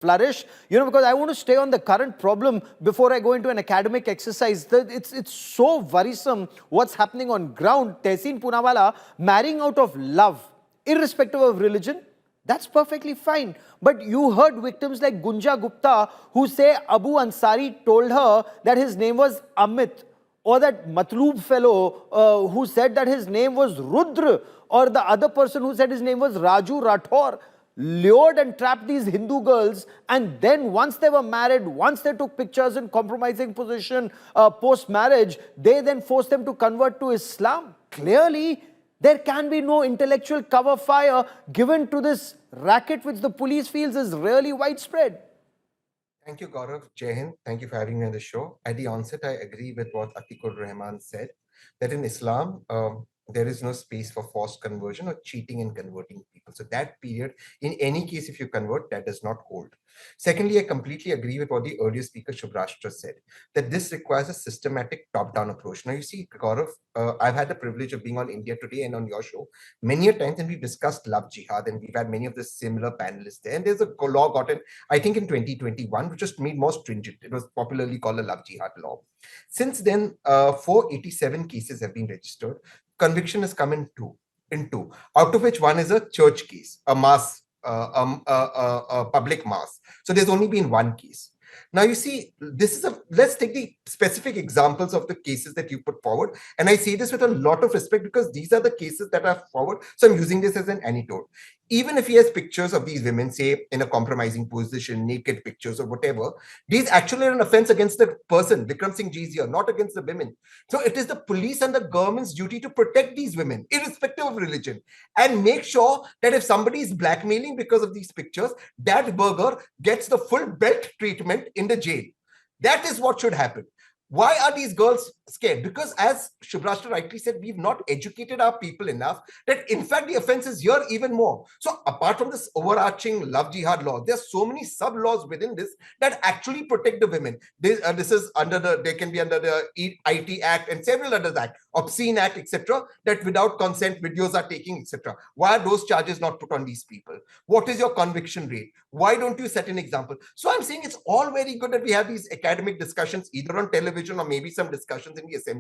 flourish, because I want to stay on the current problem before I go into an academic exercise. It's so worrisome what's happening on ground. Tehseen Poonawalla marrying out of love, irrespective of religion, that's perfectly fine. But you heard victims like Gunja Gupta who say Abu Ansari told her that his name was Amit, or that Matloob fellow who said that his name was Rudra, or the other person who said his name was Raju Rathore, lured and trapped these Hindu girls, and then once they were married, once they took pictures in compromising position post-marriage, they then forced them to convert to Islam. Clearly, there can be no intellectual cover fire given to this racket which the police feels is really widespread. Thank you, Gaurav. Jai Hind. Thank you for having me on the show. At the onset, I agree with what Atikur Rahman said, that in Islam, there is no space for forced conversion or cheating in converting people. So that period, in any case, if you convert, that does not hold. Secondly, I completely agree with what the earlier speaker Shubhrashtra said, that this requires a systematic top-down approach. Now, you see, Gaurav, I've had the privilege of being on India Today and on your show many a times, and we've discussed love jihad, and we've had many of the similar panelists there. And there's a law gotten, I think, in 2021, which was made more stringent. It was popularly called the love jihad law. Since then, 487 cases have been registered. Conviction has come in two, out of which one is a church case, a mass, a public mass. So there's only been one case. Now, you see, let's take the specific examples of the cases that you put forward. And I say this with a lot of respect because these are the cases that are forward. So I'm using this as an anecdote. Even if he has pictures of these women, say in a compromising position, naked pictures or whatever, these actually are an offense against the person, Vikram Singh Ji is here, not against the women. So it is the police and the government's duty to protect these women, irrespective of religion, and make sure that if somebody is blackmailing because of these pictures, that burger gets the full belt treatment in the jail. That is what should happen. Why are these girls scared? Because as Shubhrashtra rightly said, we've not educated our people enough that in fact the offense is here even more. So apart from this overarching love jihad law, there's so many sub laws within this that actually protect the women. This is under they can be under the IT Act and several others Act, Obscene Act, etc. that without consent videos are taking, etc. Why are those charges not put on these people? What is your conviction rate? Why don't you set an example? So I'm saying it's all very good that we have these academic discussions either on television or maybe some discussions in the assembly.